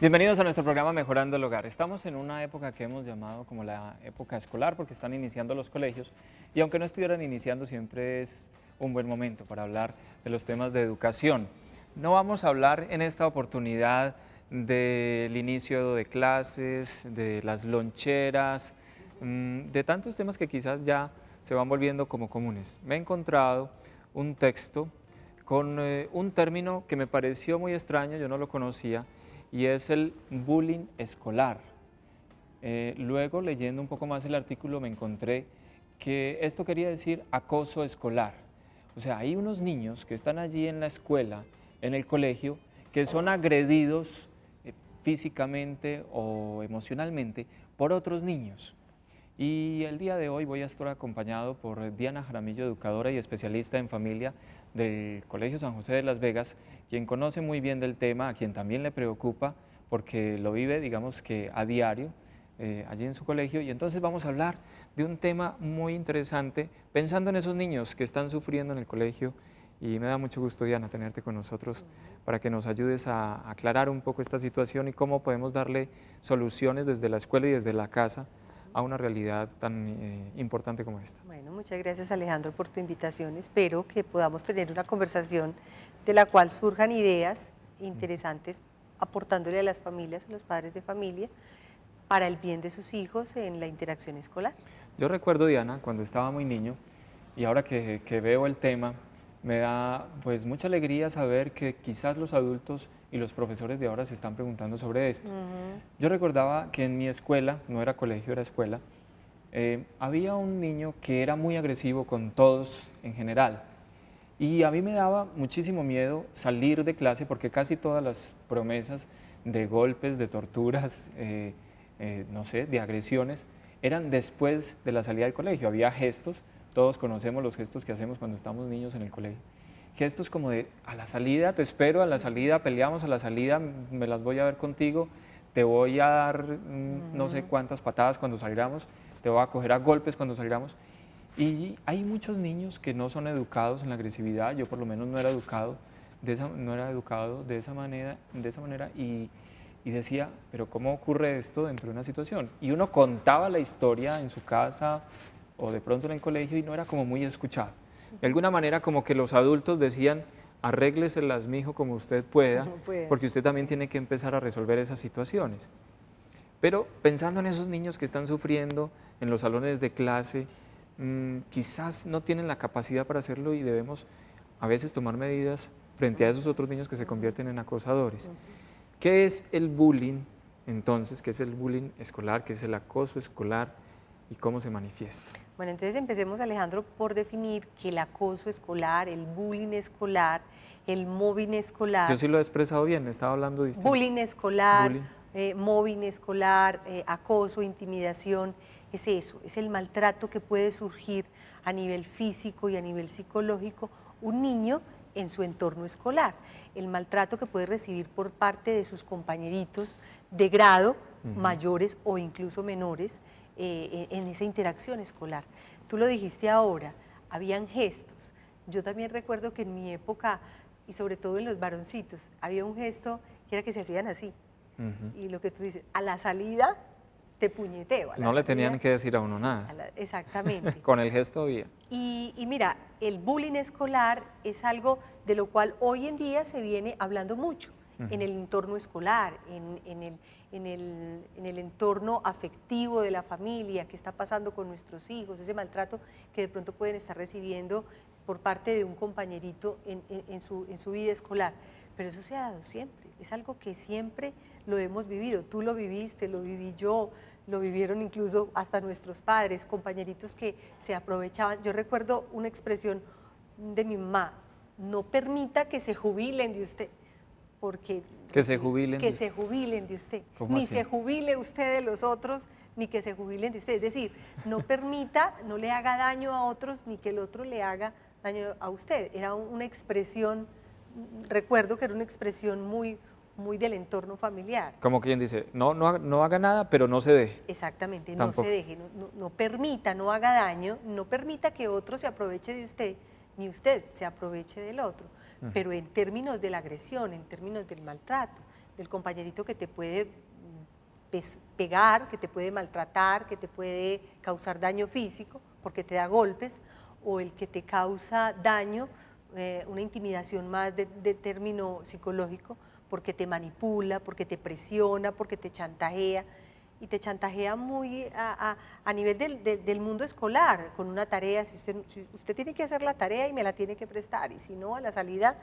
Bienvenidos a nuestro programa Mejorando el Hogar. Estamos en una época que hemos llamado como la época escolar porque están iniciando los colegios y aunque no estuvieran iniciando siempre es un buen momento para hablar de los temas de educación. No vamos a hablar en esta oportunidad del inicio de clases, de las loncheras, de tantos temas que quizás ya se van volviendo como comunes. Me he encontrado un texto con un término que me pareció muy extraño, yo no lo conocía, y es el bullying escolar. Luego, leyendo un poco más el artículo, me encontré que esto quería decir acoso escolar. O sea, hay unos niños que están allí en la escuela, en el colegio, que son agredidos físicamente o emocionalmente por otros niños. Y el día de hoy voy a estar acompañado por Diana Jaramillo, educadora y especialista en familia del Colegio San José de Las Vegas, quien conoce muy bien del tema, a quien también le preocupa porque lo vive, digamos que a diario, allí en su colegio. Y entonces vamos a hablar de un tema muy interesante, pensando en esos niños que están sufriendo en el colegio. Y me da mucho gusto, Diana, tenerte con nosotros para que nos ayudes a aclarar un poco esta situación y cómo podemos darle soluciones desde la escuela y desde la casa a una realidad tan importante como esta. Bueno, muchas gracias, Alejandro, por tu invitación. Espero que podamos tener una conversación de la cual surjan ideas interesantes, aportándole a las familias, a los padres de familia, para el bien de sus hijos en la interacción escolar. Yo recuerdo, Diana, cuando estaba muy niño, y ahora que veo el tema, me da pues mucha alegría saber que quizás los adultos y los profesores de ahora se están preguntando sobre esto. Yo recordaba que en mi escuela, no era colegio, era escuela, había un niño que era muy agresivo con todos en general. Y a mí me daba muchísimo miedo salir de clase porque casi todas las promesas de golpes, de torturas, no sé, de agresiones, eran después de la salida del colegio. Había gestos, todos conocemos los gestos que hacemos cuando estamos niños en el colegio. Gestos como de, a la salida te espero, a la salida peleamos, a la salida me las voy a ver contigo, te voy a dar no sé cuántas patadas cuando salgamos, te voy a coger a golpes cuando salgamos. Y hay muchos niños que no son educados en la agresividad, yo por lo menos no era educado de esa manera y decía, pero ¿cómo ocurre esto dentro de una situación? Y uno contaba la historia en su casa o de pronto en el colegio y no era como muy escuchado. De alguna manera como que los adultos decían, arrégleselas, mijo, como usted pueda, porque usted también tiene que empezar a resolver esas situaciones. Pero pensando en esos niños que están sufriendo en los salones de clase, quizás no tienen la capacidad para hacerlo y debemos a veces tomar medidas frente a esos otros niños que se convierten en acosadores. ¿Qué es el bullying entonces? ¿Qué es el bullying escolar? ¿Qué es el acoso escolar? ¿Y cómo se manifiesta? Bueno, entonces empecemos, Alejandro, por definir que el acoso escolar, el bullying escolar, el mobbing escolar. Yo sí lo he expresado bien, estaba hablando distinto. Bullying escolar, Bullying. mobbing escolar, acoso, intimidación, es eso, es el maltrato que puede surgir a nivel físico y a nivel psicológico un niño en su entorno escolar, el maltrato que puede recibir por parte de sus compañeritos de grado, mayores o incluso menores, en esa interacción escolar. Tú lo dijiste ahora, habían gestos. Yo también recuerdo que en mi época, y sobre todo en los varoncitos, había un gesto que era que se hacían así. Y lo que tú dices, a la salida te puñeteo. No le tenían que decir a uno nada. Exactamente. Con el gesto había. Y mira, el bullying escolar es algo de lo cual hoy en día se viene hablando mucho en el entorno escolar, en el entorno afectivo de la familia, qué está pasando con nuestros hijos, ese maltrato que de pronto pueden estar recibiendo por parte de un compañerito en su vida escolar. Pero eso se ha dado siempre, es algo que siempre lo hemos vivido. Tú lo viviste, lo viví yo, lo vivieron incluso hasta nuestros padres, compañeritos que se aprovechaban. Yo recuerdo una expresión de mi mamá, no permita que se jubilen de usted, porque… Que se jubilen que se jubilen de usted, ni así? se jubile usted de los otros, ni que se jubilen de usted. Es decir, no permita, no le haga daño a otros, ni que el otro le haga daño a usted. Era una expresión, recuerdo que era una expresión muy del entorno familiar. Como quien dice, no haga nada, pero no se deje. Exactamente, Tampoco. No se deje, no permita, no haga daño, no permita que otro se aproveche de usted, ni usted se aproveche del otro. Pero en términos de la agresión, en términos del maltrato, del compañerito que te puede pegar, que te puede maltratar, que te puede causar daño físico porque te da golpes, o el que te causa daño, una intimidación más de término psicológico, porque te manipula, porque te presiona, porque te chantajea, y te chantajea muy a nivel del mundo escolar, con una tarea. Si usted tiene que hacer la tarea y me la tiene que prestar, y si no, a la salida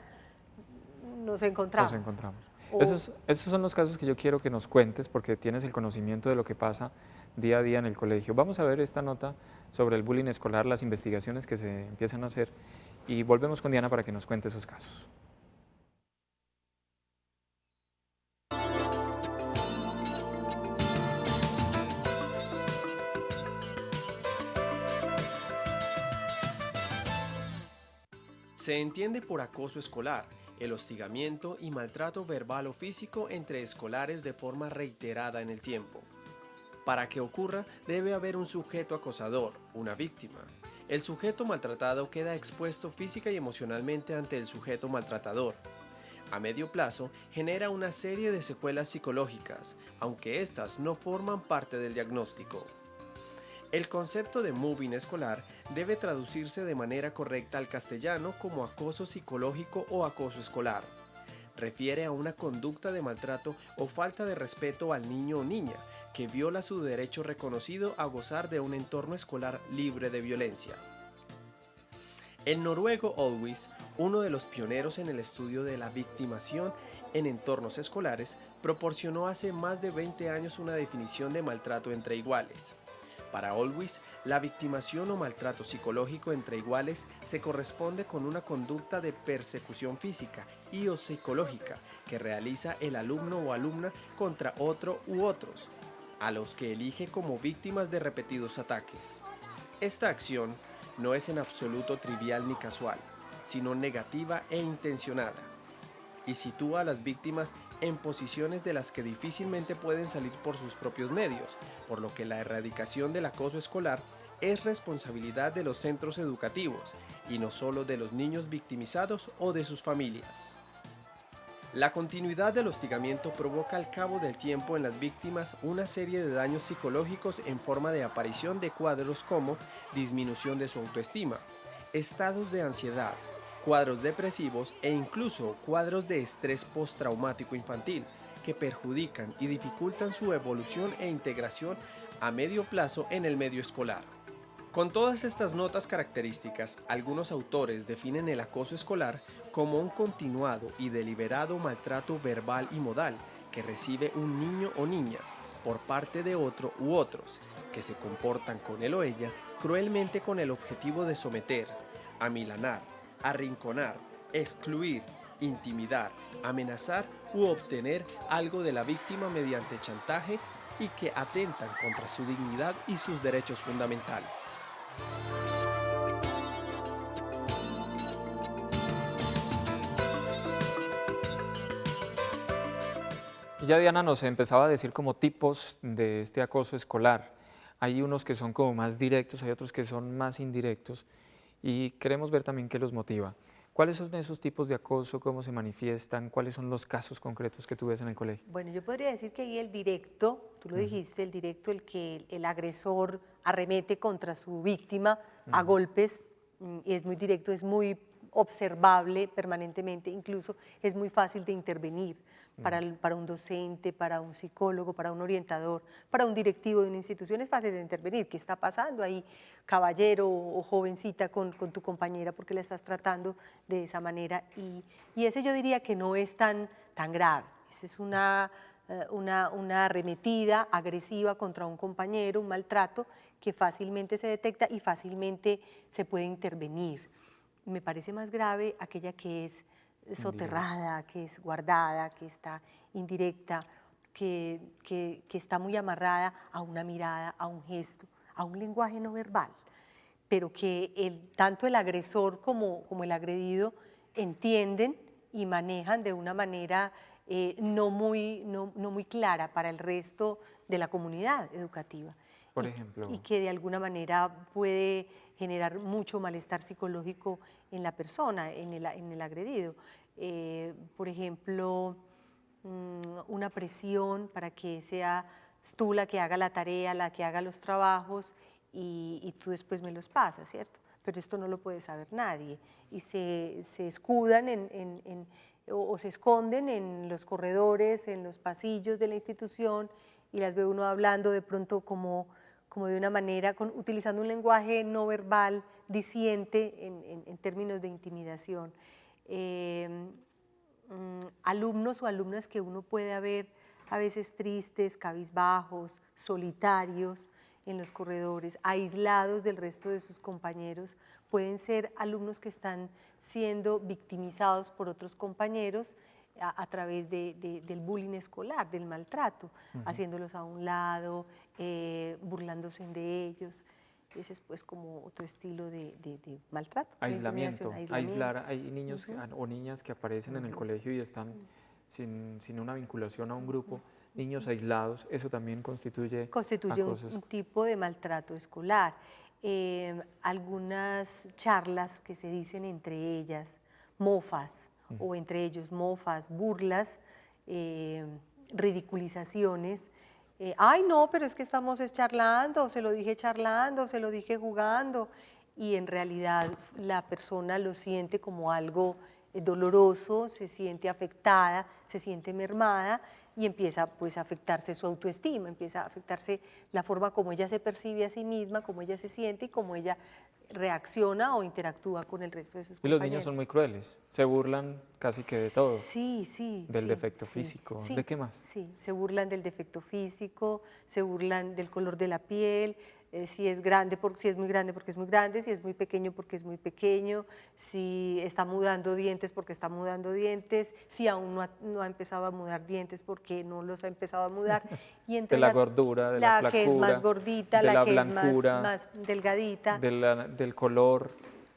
nos encontramos. Nos encontramos. O, Esos son los casos que yo quiero que nos cuentes, porque tienes el conocimiento de lo que pasa día a día en el colegio. Vamos a ver esta nota sobre el bullying escolar, las investigaciones que se empiezan a hacer, y volvemos con Diana para que nos cuente esos casos. Se entiende por acoso escolar el hostigamiento y maltrato verbal o físico entre escolares de forma reiterada en el tiempo. Para que ocurra, debe haber un sujeto acosador, una víctima. El sujeto maltratado queda expuesto física y emocionalmente ante el sujeto maltratador. A medio plazo, genera una serie de secuelas psicológicas, aunque éstas no forman parte del diagnóstico. El concepto de mobbing escolar debe traducirse de manera correcta al castellano como acoso psicológico o acoso escolar. Refiere a una conducta de maltrato o falta de respeto al niño o niña que viola su derecho reconocido a gozar de un entorno escolar libre de violencia. El noruego Alvis, uno de los pioneros en el estudio de la victimación en entornos escolares, proporcionó hace más de 20 años una definición de maltrato entre iguales. Para Alvis, la victimación o maltrato psicológico entre iguales se corresponde con una conducta de persecución física y o psicológica que realiza el alumno o alumna contra otro u otros, a los que elige como víctimas de repetidos ataques. Esta acción no es en absoluto trivial ni casual, sino negativa e intencionada, y sitúa a las víctimas en posiciones de las que difícilmente pueden salir por sus propios medios, por lo que la erradicación del acoso escolar es responsabilidad de los centros educativos y no solo de los niños victimizados o de sus familias. La continuidad del hostigamiento provoca al cabo del tiempo en las víctimas una serie de daños psicológicos en forma de aparición de cuadros como disminución de su autoestima, estados de ansiedad, cuadros depresivos e incluso cuadros de estrés postraumático infantil que perjudican y dificultan su evolución e integración a medio plazo en el medio escolar. Con todas estas notas características, algunos autores definen el acoso escolar como un continuado y deliberado maltrato verbal y modal que recibe un niño o niña por parte de otro u otros, que se comportan con él o ella cruelmente con el objetivo de someter, amilanar, arrinconar, excluir, intimidar, amenazar u obtener algo de la víctima mediante chantaje y que atentan contra su dignidad y sus derechos fundamentales. Y ya Diana nos empezaba a decir como tipos de este acoso escolar. Hay unos que son como más directos, hay otros que son más indirectos, y queremos ver también qué los motiva. ¿Cuáles son esos tipos de acoso? ¿Cómo se manifiestan? ¿Cuáles son los casos concretos que tú ves en el colegio? bueno, yo podría decir que ahí el directo, tú lo dijiste, el directo, el que el agresor arremete contra su víctima a golpes, y es muy directo, es muy observable permanentemente, incluso es muy fácil de intervenir para un docente, para un psicólogo, para un orientador, para un directivo de una institución. Es fácil de intervenir. ¿Qué está pasando ahí, caballero o jovencita, con tu compañera, porque la estás tratando de esa manera? Y ese yo diría que no es tan grave. Esa es una arremetida agresiva contra un compañero, un maltrato que fácilmente se detecta y fácilmente se puede intervenir. Me parece más grave aquella que es soterrada, que es guardada, que está indirecta, que está muy amarrada a una mirada, a un gesto, a un lenguaje no verbal, pero que tanto el agresor como el agredido entienden y manejan de una manera no muy clara para el resto de la comunidad educativa. Por ejemplo. Y que de alguna manera puede generar mucho malestar psicológico en la persona, en el agredido. Por ejemplo, una presión para que seas tú la que haga la tarea, la que haga los trabajos y tú después me los pasas, ¿cierto? Pero esto no lo puede saber nadie y se escudan o se esconden en los corredores, en los pasillos de la institución y las ve uno hablando de pronto como de una manera, utilizando un lenguaje no verbal, diciente en términos de intimidación. Alumnos o alumnas que uno puede ver a veces tristes, cabizbajos, solitarios en los corredores, aislados del resto de sus compañeros, pueden ser alumnos que están siendo victimizados por otros compañeros a través del bullying escolar, del maltrato, haciéndolos a un lado, burlándose de ellos. Ese es pues como otro estilo de maltrato. Aislamiento, aislar, hay niños o niñas que aparecen en el colegio y están sin una vinculación a un grupo, niños aislados, eso también constituye un tipo de maltrato escolar. Algunas charlas que se dicen entre ellas, mofas, o entre ellos mofas, burlas, ridiculizaciones. Ay, no, pero es que estamos charlando, se lo dije charlando, se lo dije jugando, y en realidad la persona lo siente como algo doloroso, se siente afectada, se siente mermada y empieza pues a afectarse su autoestima, empieza a afectarse la forma como ella se percibe a sí misma, como ella se siente y cómo ella reacciona o interactúa con el resto de sus compañeros. Y los niños son muy crueles, se burlan casi que de todo. Sí. Del defecto físico, ¿de qué más? Sí, se burlan del defecto físico, se burlan del color de la piel, si es grande, si es muy grande porque es muy grande, si es muy pequeño porque es muy pequeño, si está mudando dientes porque está mudando dientes, si aún no ha empezado a mudar dientes porque no los ha empezado a mudar. Y entre de la gordura, de la flacura, que es más gordita, de la que blancura, es más delgadita. Del color.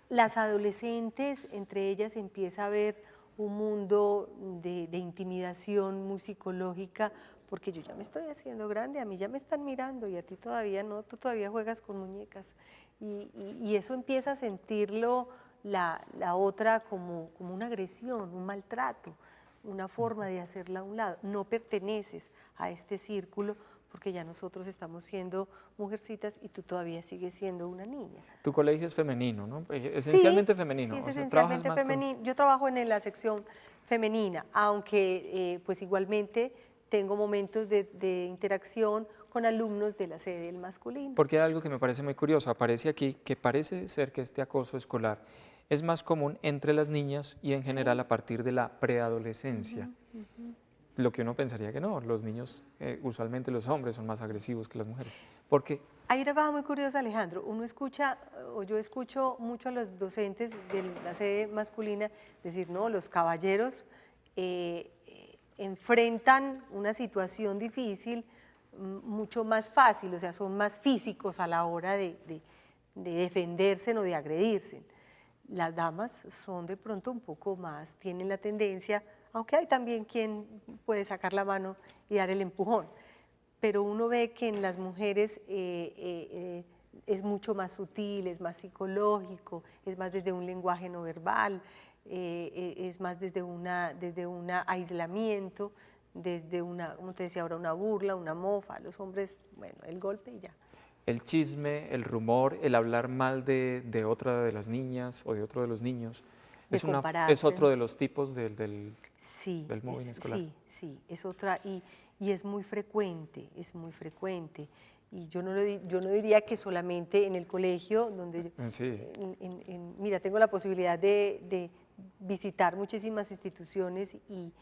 Las adolescentes, entre ellas empieza a haber un mundo de intimidación muy psicológica, porque yo ya me estoy haciendo grande, a mí ya me están mirando y a ti todavía no, tú todavía juegas con muñecas. Y eso empieza a sentirlo la otra como una agresión, un maltrato, una forma de hacerla a un lado. No perteneces a este círculo porque ya nosotros estamos siendo mujercitas y tú todavía sigues siendo una niña. Tu colegio es femenino, ¿no? Esencialmente femenino. Sí, es esencialmente femenino. Yo trabajo en la sección femenina, aunque pues igualmente tengo momentos de interacción con alumnos de la sede del masculino. Porque hay algo que me parece muy curioso, aparece aquí que parece ser que este acoso escolar es más común entre las niñas y en general a partir de la preadolescencia. Lo que uno pensaría que no, los niños, usualmente los hombres son más agresivos que las mujeres. ¿Por qué? Hay una cosa muy curiosa, Alejandro. Uno escucha, o yo escucho mucho a los docentes de la sede masculina decir, no, los caballeros enfrentan una situación difícil mucho más fácil, o sea, son más físicos a la hora de defenderse o de agredirse. Las damas son de pronto un poco más, tienen la tendencia, aunque hay también quien puede sacar la mano y dar el empujón, pero uno ve que en las mujeres es mucho más sutil, es más psicológico, es más desde un lenguaje no verbal, es más desde un aislamiento, desde una, como te decía ahora, una burla, una mofa. Los hombres, bueno, el golpe y ya. El chisme, el rumor, el hablar mal de otra de las niñas o de otro de los niños, es otro de los tipos del bullying escolar. Sí, es otra y es muy frecuente, Y yo no diría que solamente en el colegio, donde mira, tengo la posibilidad de visitar muchísimas instituciones y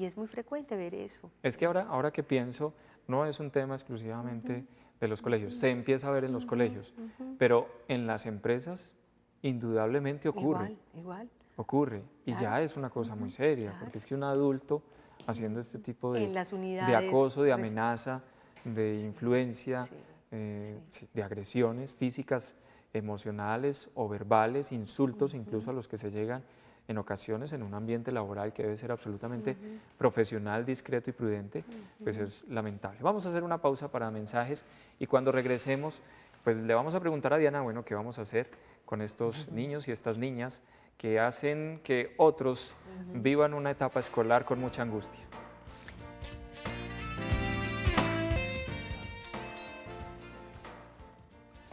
es muy frecuente ver eso. Es que ahora que pienso, no es un tema exclusivamente de los colegios, se empieza a ver en los colegios, pero en las empresas indudablemente ocurre. Igual. Ocurre, y ya es una cosa muy seria, porque es que un adulto haciendo este tipo de acoso, de amenaza, de influencia, de agresiones físicas, emocionales o verbales, insultos incluso a los que se llegan en ocasiones en un ambiente laboral que debe ser absolutamente profesional, discreto y prudente, pues es lamentable. Vamos a hacer una pausa para mensajes y cuando regresemos, pues le vamos a preguntar a Diana, bueno, ¿qué vamos a hacer con estos niños y estas niñas que hacen que otros vivan una etapa escolar con mucha angustia?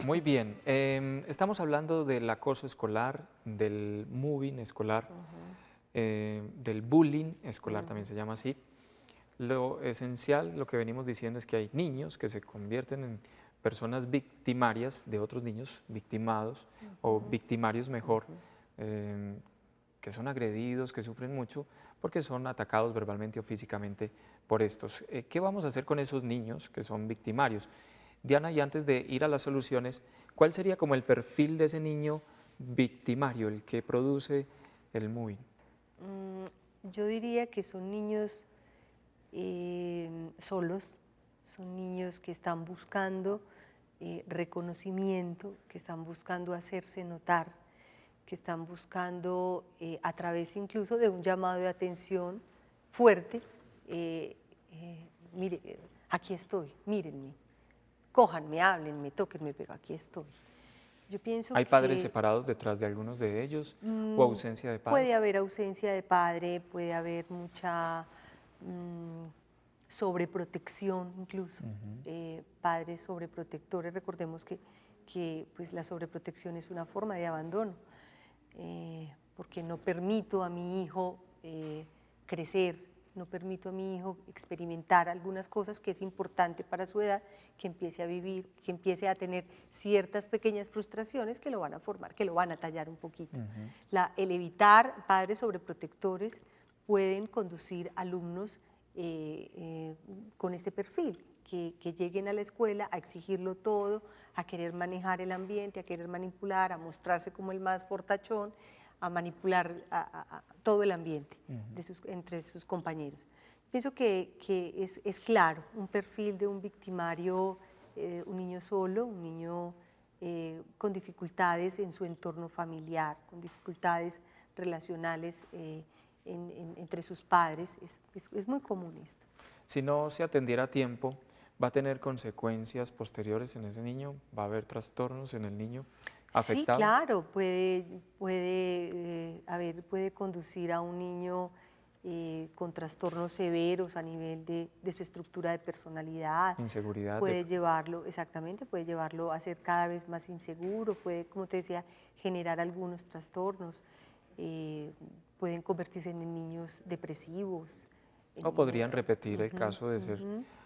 Muy bien, estamos hablando del acoso escolar, del mobbing escolar, del bullying escolar, también se llama así. Lo esencial, lo que venimos diciendo es que hay niños que se convierten en personas victimarias de otros niños victimados o victimarios mejor, que son agredidos, que sufren mucho porque son atacados verbalmente o físicamente por estos. ¿Qué vamos a hacer con esos niños que son victimarios? Diana, y antes de ir a las soluciones, ¿cuál sería como el perfil de ese niño victimario, el que produce el mobbing? Yo diría que son niños solos, son niños que están buscando reconocimiento, que están buscando hacerse notar, que están buscando a través incluso de un llamado de atención fuerte, mire, aquí estoy, mírenme, cójanme, háblenme, tóquenme, pero aquí estoy. Yo pienso ¿Hay que padres separados detrás de algunos de ellos o ausencia de padre? puede haber ausencia de padre, puede haber mucha sobreprotección incluso, padres sobreprotectores. Recordemos que pues, la sobreprotección es una forma de abandono, porque no permito a mi hijo crecer, no permito a mi hijo experimentar algunas cosas que es importante para su edad, que empiece a vivir, que empiece a tener ciertas pequeñas frustraciones que lo van a formar, que lo van a tallar un poquito. El evitar padres sobreprotectores pueden conducir alumnos con este perfil, que lleguen a la escuela a exigirlo todo, a querer manejar el ambiente, a querer manipular, a mostrarse como el más fortachón, a manipular a todo el ambiente entre sus compañeros. Pienso que es claro un perfil de un victimario, un niño solo, un niño con dificultades en su entorno familiar, con dificultades relacionales entre sus padres. Es muy común esto. Si no se atendiera a tiempo, ¿va a tener consecuencias posteriores en ese niño? ¿Va a haber trastornos en el niño afectado? Sí, claro, puede conducir a un niño con trastornos severos a nivel de su estructura de personalidad. Inseguridad. Puede llevarlo, exactamente, puede llevarlo a ser cada vez más inseguro, puede, como te decía, generar algunos trastornos, pueden convertirse en niños depresivos. O podrían repetir el caso de ser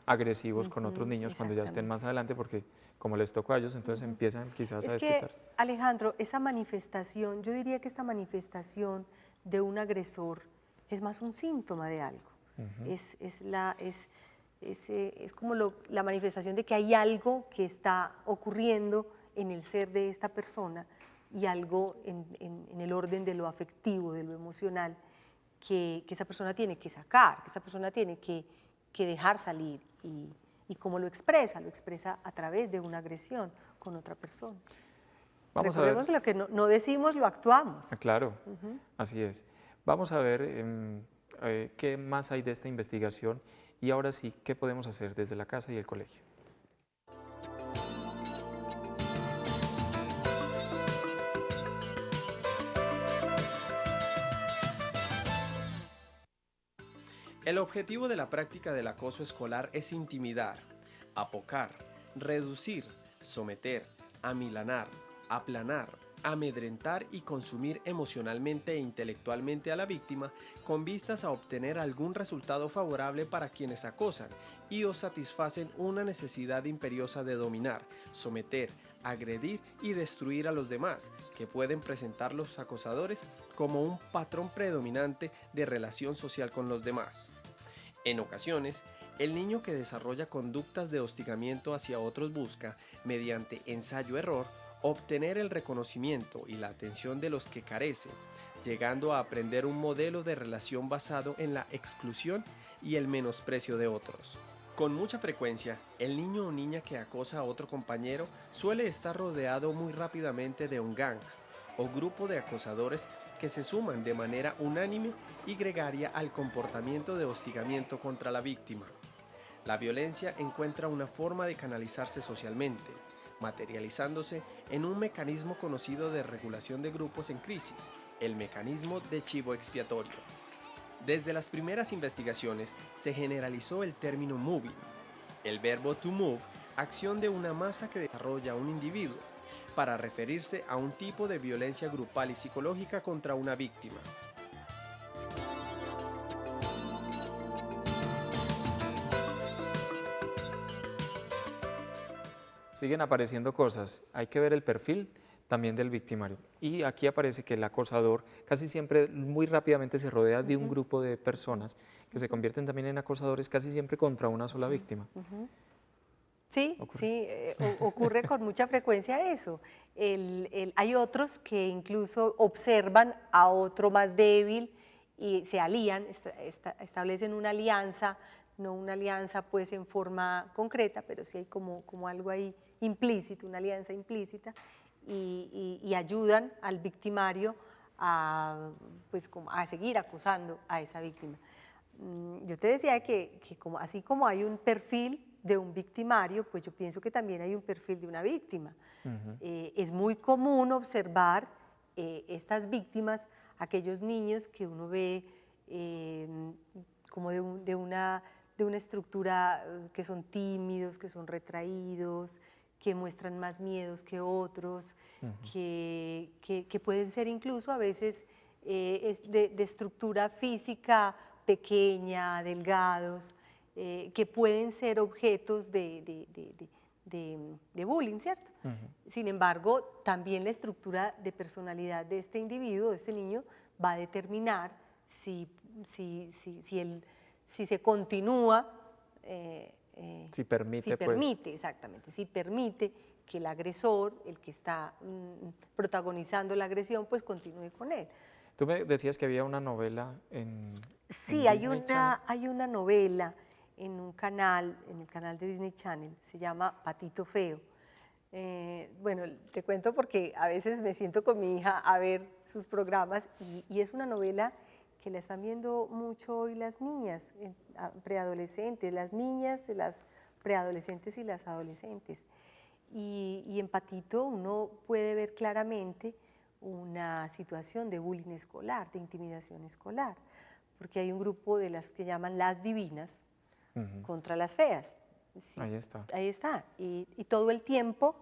agresivos con otros niños cuando ya estén más adelante, porque como les tocó a ellos, entonces empiezan quizás a desquitar. Alejandro, esa manifestación, yo diría que esta manifestación de un agresor es más un síntoma de algo. Es como la manifestación de que hay algo que está ocurriendo en el ser de esta persona y algo en el orden de lo afectivo, de lo emocional, que esa persona tiene que sacar, que esa persona tiene que dejar salir, y cómo lo expresa a través de una agresión con otra persona. Recordemos que lo que no decimos lo actuamos. Claro, así es. Vamos a ver qué más hay de esta investigación y ahora sí, qué podemos hacer desde la casa y el colegio. El objetivo de la práctica del acoso escolar es intimidar, apocar, reducir, someter, amilanar, aplanar, amedrentar y consumir emocionalmente e intelectualmente a la víctima con vistas a obtener algún resultado favorable para quienes acosan y o satisfacen una necesidad imperiosa de dominar, someter, agredir y destruir a los demás, que pueden presentar los acosadores como un patrón predominante de relación social con los demás. En ocasiones, el niño que desarrolla conductas de hostigamiento hacia otros busca, mediante ensayo-error, obtener el reconocimiento y la atención de los que carece, llegando a aprender un modelo de relación basado en la exclusión y el menosprecio de otros. Con mucha frecuencia, el niño o niña que acosa a otro compañero suele estar rodeado muy rápidamente de un gang o grupo de acosadores que se suman de manera unánime y gregaria al comportamiento de hostigamiento contra la víctima. La violencia encuentra una forma de canalizarse socialmente, materializándose en un mecanismo conocido de regulación de grupos en crisis, el mecanismo de chivo expiatorio. Desde las primeras investigaciones se generalizó el término moving, el verbo to move, acción de una masa que desarrolla un individuo, para referirse a un tipo de violencia grupal y psicológica contra una víctima. Siguen apareciendo cosas, hay que ver el perfil también del victimario. Y aquí aparece que el acosador casi siempre, muy rápidamente se rodea de un grupo de personas que se convierten también en acosadores casi siempre contra una sola víctima. Sí, sí, ocurre con mucha frecuencia eso. Hay otros que incluso observan a otro más débil y se alían, establecen una alianza, no una alianza pues en forma concreta, pero sí hay como algo ahí implícito, una alianza implícita, y ayudan al victimario a, pues, a seguir acusando a esa víctima. Yo te decía que así como hay un perfil de un victimario, pues yo pienso que también hay un perfil de una víctima. Es muy común observar estas víctimas, aquellos niños que uno ve como de una estructura que son tímidos, que son retraídos, que muestran más miedos que otros, que pueden ser incluso a veces de estructura física pequeña, delgados, que pueden ser objetos de bullying, ¿cierto? Sin embargo, también la estructura de personalidad de este individuo, de este niño, va a determinar si se continúa, si permite, exactamente, si permite que el agresor, el que está protagonizando la agresión, pues continúe con él. Tú me decías que había una novela en Sí, hay una novela en un canal, en el canal de Disney Channel, se llama Patito Feo. Bueno, te cuento porque a veces me siento con mi hija a ver sus programas y es una novela que la están viendo mucho hoy las niñas, preadolescentes, las niñas de las preadolescentes y las adolescentes. Y en Patito uno puede ver claramente una situación de bullying escolar, de intimidación escolar, porque hay un grupo de las que llaman las divinas contra las feas. Sí, ahí está. Ahí está. Y todo el tiempo,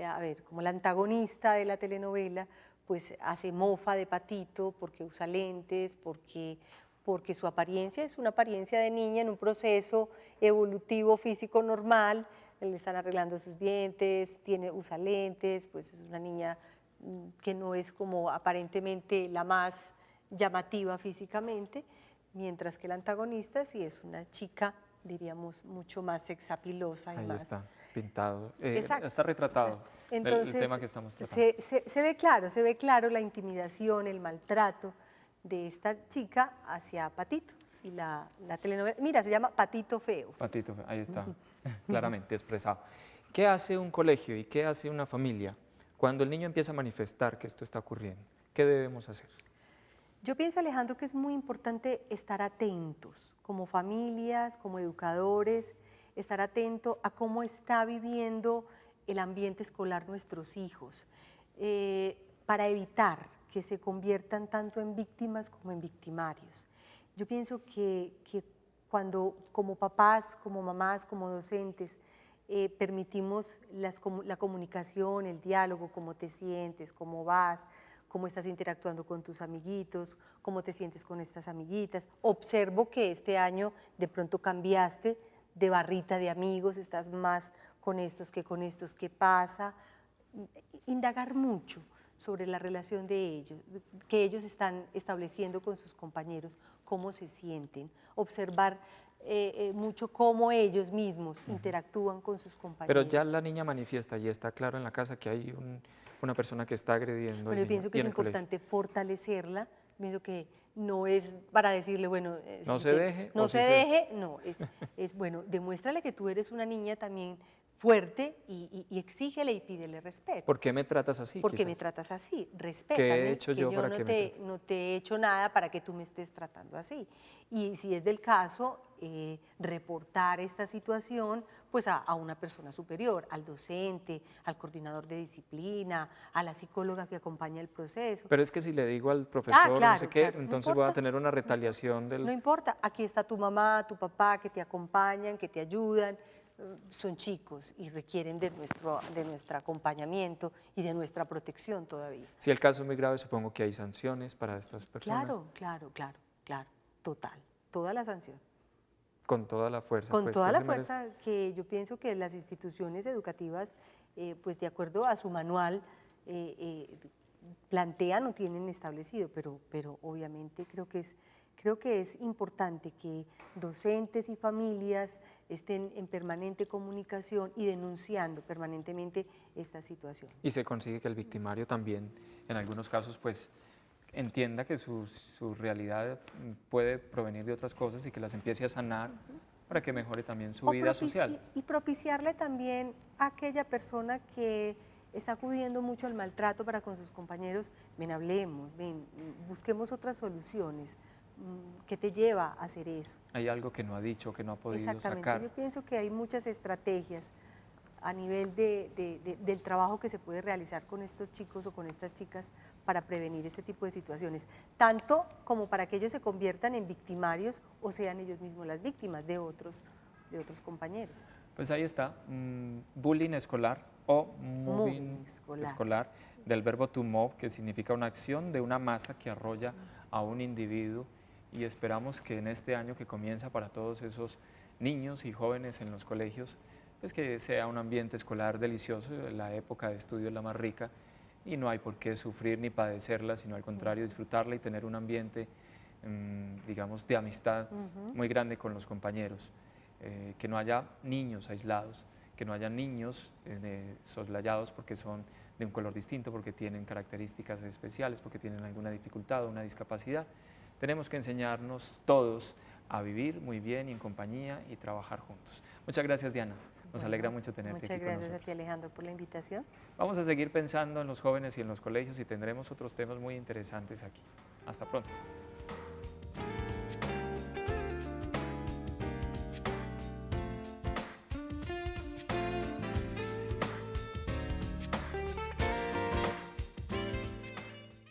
a ver, como la antagonista de la telenovela, pues hace mofa de Patito porque usa lentes, porque su apariencia es una apariencia de niña en un proceso evolutivo físico normal, le están arreglando sus dientes, usa lentes, pues es una niña que no es como aparentemente la más llamativa físicamente, mientras que la antagonista sí es una chica, diríamos, mucho más sexapilosa. Ahí más. está, pintado, está retratado. Entonces, el tema que estamos tratando. Se ve claro la intimidación, el maltrato de esta chica hacia Patito. Y la telenovela, mira, se llama Patito Feo. Patito Feo, ahí está, claramente expresado. ¿Qué hace un colegio y qué hace una familia cuando el niño empieza a manifestar que esto está ocurriendo? ¿Qué debemos hacer? Yo pienso, Alejandro, que es muy importante estar atentos, como familias, como educadores, estar atento a cómo está viviendo el ambiente escolar nuestros hijos, para evitar que se conviertan tanto en víctimas como en victimarios. Yo pienso que cuando como papás, como mamás, como docentes, permitimos la comunicación, el diálogo, cómo te sientes, cómo vas, cómo estás interactuando con tus amiguitos, cómo te sientes con estas amiguitas. Observo que este año de pronto cambiaste de barrita de amigos, estás más con estos, ¿qué pasa? Indagar mucho sobre la relación de ellos, que ellos están estableciendo con sus compañeros, cómo se sienten, observar mucho cómo ellos mismos interactúan con sus compañeros. Pero ya la niña manifiesta y está claro en la casa que hay una persona que está agrediendo. Bueno, yo pienso que es importante fortalecerla, pienso que no es para decirle, bueno, no se deje, no, es bueno, demuéstrale que tú eres una niña también fuerte y exígele y pídele respeto. ¿Por qué me tratas así? ¿Por qué me tratas así? Respétame. ¿Qué he hecho yo para que no te he hecho nada para que tú me estés tratando así. Y si es del caso, reportar esta situación pues a una persona superior, al docente, al coordinador de disciplina, a la psicóloga que acompaña el proceso. Pero es que si le digo al profesor, claro, no sé qué, claro, entonces voy a tener una retaliación del... No importa, aquí está tu mamá, tu papá que te acompañan, que te ayudan, son chicos y requieren de nuestro acompañamiento y de nuestra protección todavía. Si el caso es muy grave, supongo que hay sanciones para estas personas. Claro, total, toda la sanción. Con toda la fuerza. Con pues, toda que la se merece. fuerza que yo pienso que las instituciones educativas, pues de acuerdo a su manual, plantean o tienen establecido, pero obviamente creo que es importante que docentes y familias estén en permanente comunicación y denunciando permanentemente esta situación. Y se consigue que el victimario también, en algunos casos, pues entienda que su realidad puede provenir de otras cosas y que las empiece a sanar para que mejore también su vida social. Y propiciarle también a aquella persona que está acudiendo mucho al maltrato para con sus compañeros, ven, hablemos, ven, busquemos otras soluciones. ¿Qué te lleva a hacer eso? Hay algo que no ha dicho, que no ha podido Exactamente. sacar. Yo pienso que hay muchas estrategias a nivel del trabajo que se puede realizar con estos chicos o con estas chicas para prevenir este tipo de situaciones, tanto como para que ellos se conviertan en victimarios o sean ellos mismos las víctimas de otros compañeros. Pues ahí está, bullying escolar o moving escolar, del verbo to move, que significa una acción de una masa que arrolla a un individuo, y esperamos que en este año que comienza para todos esos niños y jóvenes en los colegios, pues que sea un ambiente escolar delicioso. La época de estudio es la más rica y no hay por qué sufrir ni padecerla, sino al contrario disfrutarla y tener un ambiente, digamos, de amistad muy grande con los compañeros. Que no haya niños aislados, que no haya niños soslayados porque son de un color distinto, porque tienen características especiales, porque tienen alguna dificultad o una discapacidad. Tenemos que enseñarnos todos a vivir muy bien y en compañía y trabajar juntos. Muchas gracias, Diana. Nos alegra mucho tenerte aquí con nosotros. Muchas gracias a ti, Alejandro, por la invitación. Vamos a seguir pensando en los jóvenes y en los colegios y tendremos otros temas muy interesantes aquí. Hasta pronto.